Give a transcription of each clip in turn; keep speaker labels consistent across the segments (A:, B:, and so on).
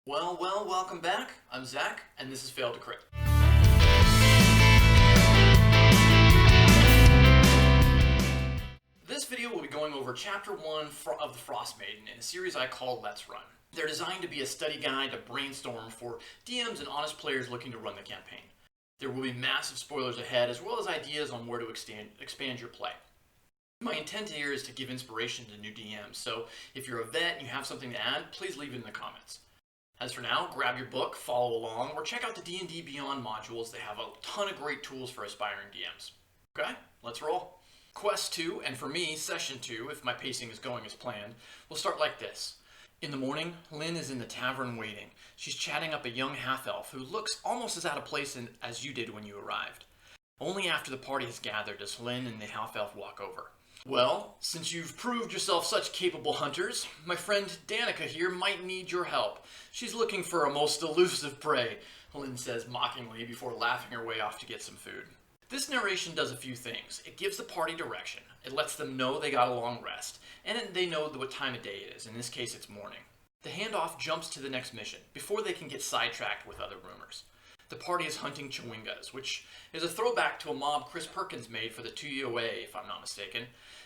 A: Welcome back. I'm Zach, and this is Fail to Crit. This video will be going over Chapter 1 of the Frostmaiden in a series I call Let's Run. They're designed to be a study guide to brainstorm for DMs and honest players looking to run the campaign. There will be massive spoilers ahead, as well as ideas on where to expand your play. My intent here is to give inspiration to new DMs, so if you're a vet and you have something to add, please leave it in the comments. As for now, grab your book, follow along, or check out the D&D Beyond modules. They have a ton of great tools for aspiring DMs. Okay, let's roll. Quest 2, and for me, Session 2, if my pacing is going as planned, will start like this. In the morning, Lynn is in the tavern waiting. She's chatting up a young half-elf who looks almost as out of place as you did when you arrived. Only after the party has gathered does Lynn and the half-elf walk over. Well, since you've proved yourself such capable hunters, my friend Danica here might need your help. She's looking for a most elusive prey, Lynn says mockingly before laughing her way off to get some food. This narration does a few things. It gives the party direction, it lets them know they got a long rest, and they know what time of day it is. In this case, it's morning. The handoff jumps to the next mission, before they can get sidetracked with other rumors. The party is hunting Chwingas, which is a throwback to a mob Chris Perkins made for the 2UA, if I'm not mistaken.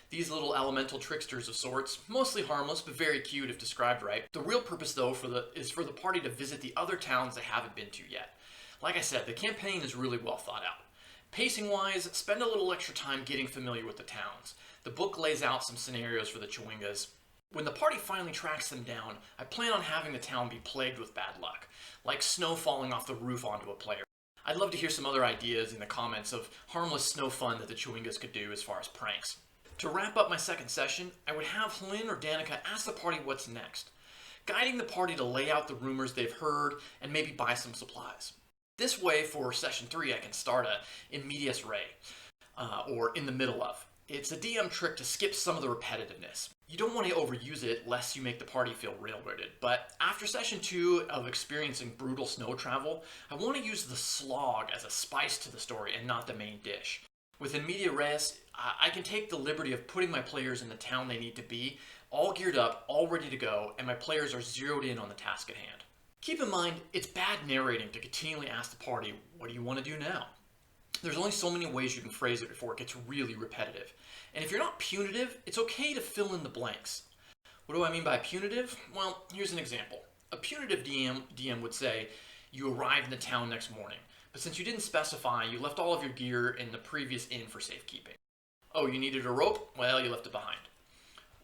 A: These little elemental tricksters of sorts, mostly harmless but very cute if described right. The real purpose though is for the party to visit the other towns they haven't been to yet. Like I said, the campaign is really well thought out. Pacing wise, spend a little extra time getting familiar with the towns. The book lays out some scenarios for the Chwingas. When the party finally tracks them down, I plan on having the town be plagued with bad luck, like snow falling off the roof onto a player. I'd love to hear some other ideas in the comments of harmless snow fun that the Chwingas could do as far as pranks. To wrap up my second session, I would have Lynn or Danica ask the party what's next, guiding the party to lay out the rumors they've heard and maybe buy some supplies. This way, for session 3, I can start in medias res, or in the middle of. It's a DM trick to skip some of the repetitiveness. You don't want to overuse it lest you make the party feel railroaded, but after session 2 of experiencing brutal snow travel, I want to use the slog as a spice to the story and not the main dish. Within media res, I can take the liberty of putting my players in the town they need to be, all geared up, all ready to go, and my players are zeroed in on the task at hand. Keep in mind, it's bad narrating to continually ask the party, what do you want to do now? There's only so many ways you can phrase it before it gets really repetitive. And if you're not punitive, it's okay to fill in the blanks. What do I mean by punitive? Well, here's an example. A punitive DM would say, you arrived in the town next morning, but since you didn't specify, you left all of your gear in the previous inn for safekeeping. Oh, you needed a rope? Well, you left it behind.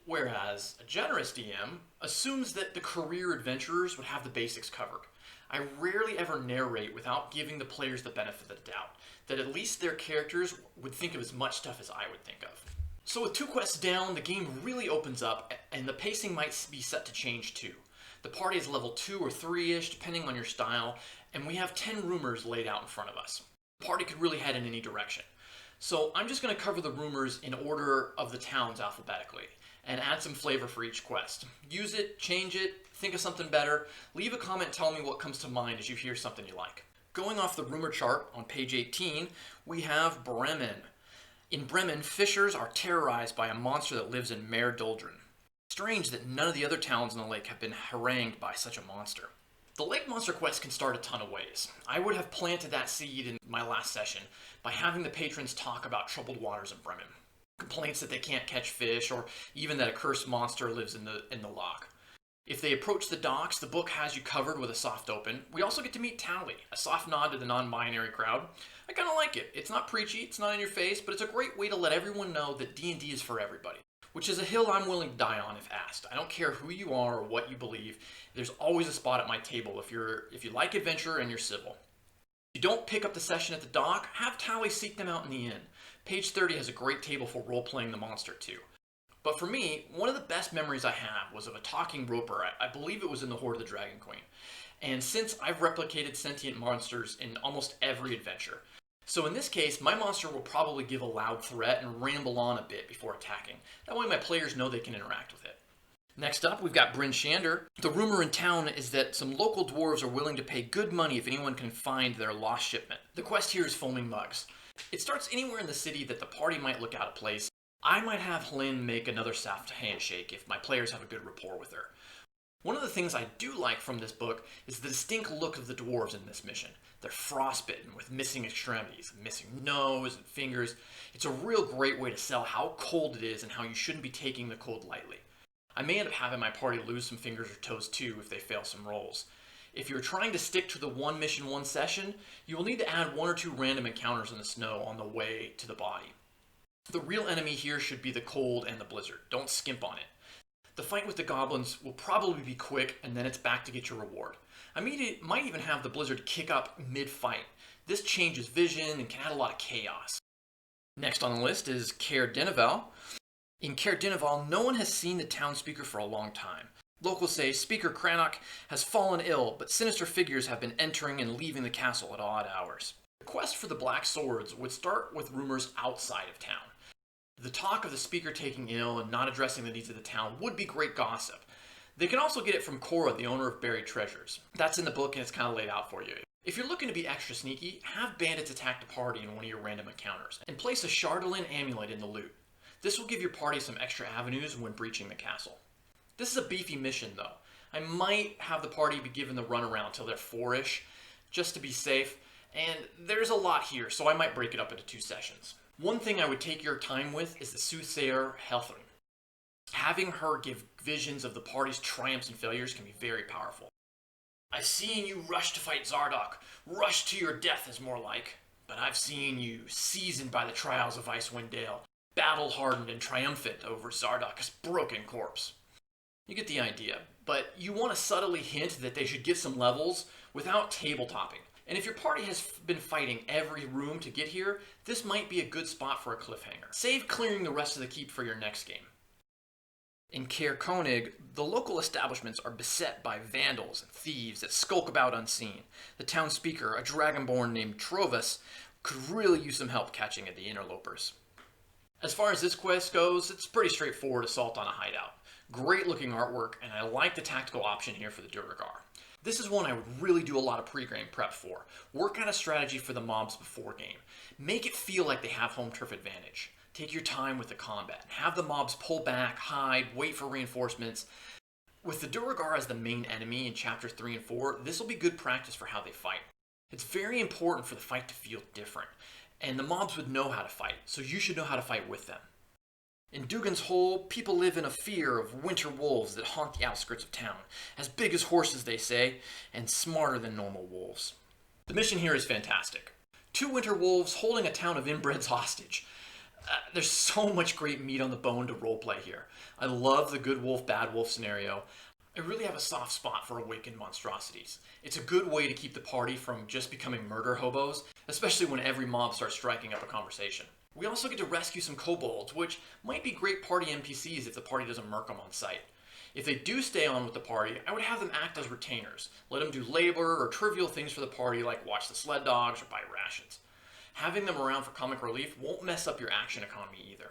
A: Whereas a generous DM assumes that the career adventurers would have the basics covered. I rarely ever narrate without giving the players the benefit of the doubt, that at least their characters would think of as much stuff as I would think of. So with 2 quests down, the game really opens up, and the pacing might be set to change too. The party is level 2 or 3-ish, depending on your style, and we have 10 rumors laid out in front of us. The party could really head in any direction. So I'm just going to cover the rumors in order of the towns alphabetically, and add some flavor for each quest. Use it, change it, think of something better, leave a comment telling me what comes to mind as you hear something you like. Going off the rumor chart on page 18, we have Bremen. In Bremen, fishers are terrorized by a monster that lives in Mare Doldrin. Strange that none of the other towns in the lake have been harangued by such a monster. The lake monster quest can start a ton of ways. I would have planted that seed in my last session by having the patrons talk about troubled waters in Bremen. Complaints that they can't catch fish, or even that a cursed monster lives in the loch. If they approach the docks, the book has you covered with a soft open. We also get to meet Tally, a soft nod to the non-binary crowd. I kind of like it. It's not preachy, it's not in your face, but it's a great way to let everyone know that D&D is for everybody, which is a hill I'm willing to die on if asked. I don't care who you are or what you believe. There's always a spot at my table if you like adventure and you're civil. If you don't pick up the session at the dock, have Tally seek them out in the inn. Page 30 has a great table for role-playing the monster too. But for me, one of the best memories I have was of a talking roper. I believe it was in the Hoard of the Dragon Queen. And since I've replicated sentient monsters in almost every adventure. So in this case, my monster will probably give a loud threat and ramble on a bit before attacking. That way my players know they can interact with it. Next up, we've got Bryn Shander. The rumor in town is that some local dwarves are willing to pay good money if anyone can find their lost shipment. The quest here is foaming mugs. It starts anywhere in the city that the party might look out of place. I might have Lynn make another soft handshake if my players have a good rapport with her. One of the things I do like from this book is the distinct look of the dwarves in this mission. They're frostbitten with missing extremities, missing nose and fingers. It's a real great way to sell how cold it is and how you shouldn't be taking the cold lightly. I may end up having my party lose some fingers or toes too if they fail some rolls. If you're trying to stick to the one mission, one session, you will need to add 1 or 2 random encounters in the snow on the way to the body. The real enemy here should be the cold and the blizzard. Don't skimp on it. The fight with the goblins will probably be quick, and then it's back to get your reward. I mean, it might even have the blizzard kick up mid-fight. This changes vision and can add a lot of chaos. Next on the list is Caer Dineval. In Caer Dineval, no one has seen the town speaker for a long time. Locals say Speaker Cranach has fallen ill, but sinister figures have been entering and leaving the castle at odd hours. The quest for the Black Swords would start with rumors outside of town. The talk of the speaker taking ill and not addressing the needs of the town would be great gossip. They can also get it from Cora, the owner of buried treasures. That's in the book and it's kind of laid out for you. If you're looking to be extra sneaky, have bandits attack the party in one of your random encounters, and place a Chardolin amulet in the loot. This will give your party some extra avenues when breaching the castle. This is a beefy mission though. I might have the party be given the runaround till they're 4-ish, just to be safe, and there's a lot here, so I might break it up into 2 sessions. One thing I would take your time with is the soothsayer Helthrin. Having her give visions of the party's triumphs and failures can be very powerful. I've seen you rush to fight Zardoc. Rush to your death is more like. But I've seen you, seasoned by the trials of Icewind Dale, battle-hardened and triumphant over Zardoc's broken corpse. You get the idea, but you want to subtly hint that they should get some levels without table-topping. And if your party has been fighting every room to get here, this might be a good spot for a cliffhanger. Save clearing the rest of the keep for your next game. In Caer Konig, the local establishments are beset by vandals and thieves that skulk about unseen. The town speaker, a dragonborn named Trovus, could really use some help catching at the interlopers. As far as this quest goes, it's pretty straightforward assault on a hideout. Great looking artwork, and I like the tactical option here for the Duergar. This is one I would really do a lot of pre-game prep for. Work out a strategy for the mobs before game. Make it feel like they have home turf advantage. Take your time with the combat. Have the mobs pull back, hide, wait for reinforcements. With the Duergar as the main enemy in chapters 3 and 4, this will be good practice for how they fight. It's very important for the fight to feel different, and the mobs would know how to fight, so you should know how to fight with them. In Dugan's Hole, people live in a fear of winter wolves that haunt the outskirts of town, as big as horses they say, and smarter than normal wolves. The mission here is fantastic. 2 winter wolves holding a town of inbreds hostage. There's so much great meat on the bone to roleplay here. I love the good wolf, bad wolf scenario. I really have a soft spot for awakened monstrosities. It's a good way to keep the party from just becoming murder hobos, especially when every mob starts striking up a conversation. We also get to rescue some kobolds, which might be great party NPCs if the party doesn't murk them on sight. If they do stay on with the party, I would have them act as retainers. Let them do labor or trivial things for the party like watch the sled dogs or buy rations. Having them around for comic relief won't mess up your action economy either.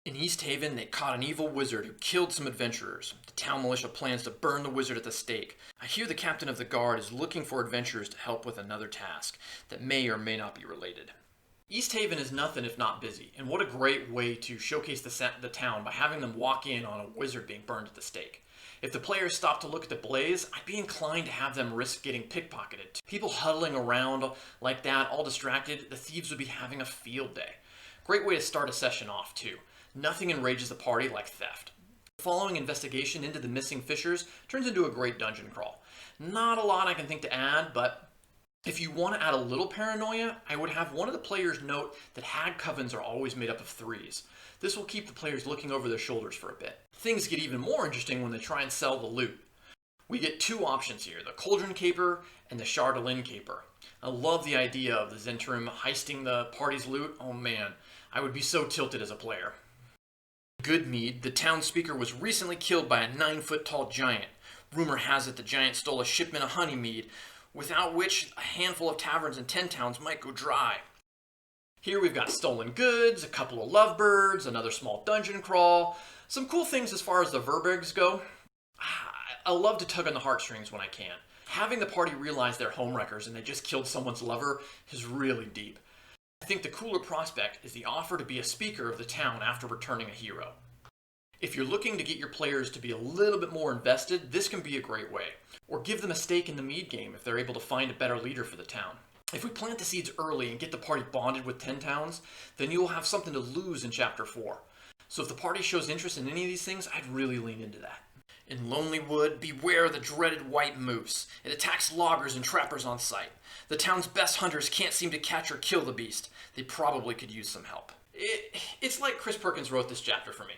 A: In East Haven, they caught an evil wizard who killed some adventurers. The town militia plans to burn the wizard at the stake. I hear the captain of the guard is looking for adventurers to help with another task that may or may not be related. East Haven is nothing if not busy, and what a great way to showcase the town by having them walk in on a wizard being burned at the stake. If the players stop to look at the blaze, I'd be inclined to have them risk getting pickpocketed. People huddling around like that, all distracted, the thieves would be having a field day. Great way to start a session off, too. Nothing enrages the party like theft. The following investigation into the missing fishers turns into a great dungeon crawl. Not a lot I can think to add, but if you want to add a little paranoia, I would have one of the players note that hag covens are always made up of 3s. This will keep the players looking over their shoulders for a bit. Things get even more interesting when they try and sell the loot. We get 2 options here, the Cauldron Caper and the Chardolin Caper. I love the idea of the Zentrum heisting the party's loot. Oh man, I would be so tilted as a player. Goodmead, the town speaker, was recently killed by a 9-foot-tall giant. Rumor has it the giant stole a shipment of honeymead, without which a handful of taverns in 10 towns might go dry. Here we've got stolen goods, a couple of lovebirds, another small dungeon crawl, some cool things as far as the verbergs go. I love to tug on the heartstrings when I can. Having the party realize they're homewreckers and they just killed someone's lover is really deep. I think the cooler prospect is the offer to be a speaker of the town after returning a hero. If you're looking to get your players to be a little bit more invested, this can be a great way. Or give them a stake in the Mead game if they're able to find a better leader for the town. If we plant the seeds early and get the party bonded with 10 towns, then you will have something to lose in Chapter 4. So if the party shows interest in any of these things, I'd really lean into that. In Lonely Wood, beware the dreaded white moose. It attacks loggers and trappers on sight. The town's best hunters can't seem to catch or kill the beast. They probably could use some help. It's like Chris Perkins wrote this chapter for me.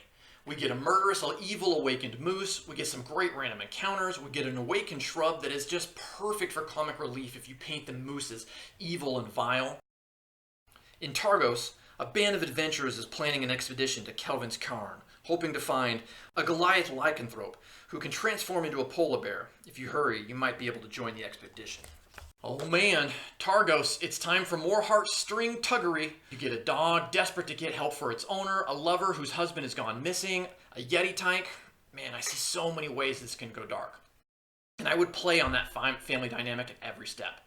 A: We get a murderous, evil awakened moose, we get some great random encounters, we get an awakened shrub that is just perfect for comic relief if you paint the moose as evil and vile. In Targos, a band of adventurers is planning an expedition to Kelvin's Cairn, hoping to find a Goliath lycanthrope who can transform into a polar bear. If you hurry, you might be able to join the expedition. Oh man, Targos, it's time for more heartstring tuggery. You get a dog desperate to get help for its owner, a lover whose husband has gone missing, a Yeti tyke. Man, I see so many ways this can go dark. And I would play on that family dynamic at every step.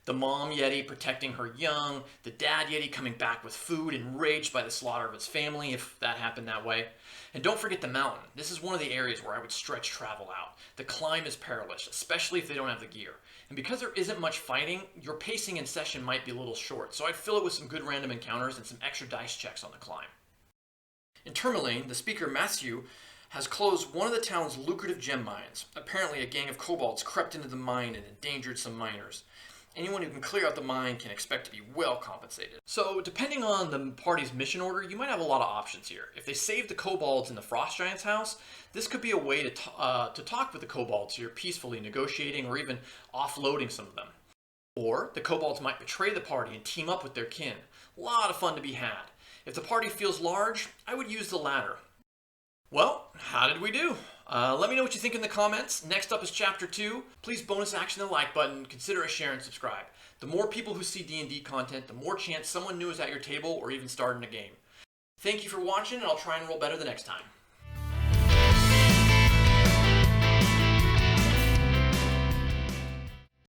A: The mom Yeti protecting her young, the dad Yeti coming back with food, enraged by the slaughter of his family, if that happened that way. And don't forget the mountain. This is one of the areas where I would stretch travel out. The climb is perilous, especially if they don't have the gear. And because there isn't much fighting, your pacing in session might be a little short, so I'd fill it with some good random encounters and some extra dice checks on the climb. In Tourmaline, the speaker Matthew has closed one of the town's lucrative gem mines. Apparently a gang of kobolds crept into the mine and endangered some miners. Anyone who can clear out the mine can expect to be well compensated. So, depending on the party's mission order, you might have a lot of options here. If they save the kobolds in the Frost Giant's house, this could be a way to talk with the kobolds here, peacefully negotiating or even offloading some of them. Or, the kobolds might betray the party and team up with their kin. A lot of fun to be had. If the party feels large, I would use the latter. Well, how did we do? Let me know what you think in the comments. Next up is Chapter 2. Please bonus action the like button. Consider a share and subscribe. The more people who see D&D content, the more chance someone new is at your table or even starting a game. Thank you for watching, and I'll try and roll better the next time.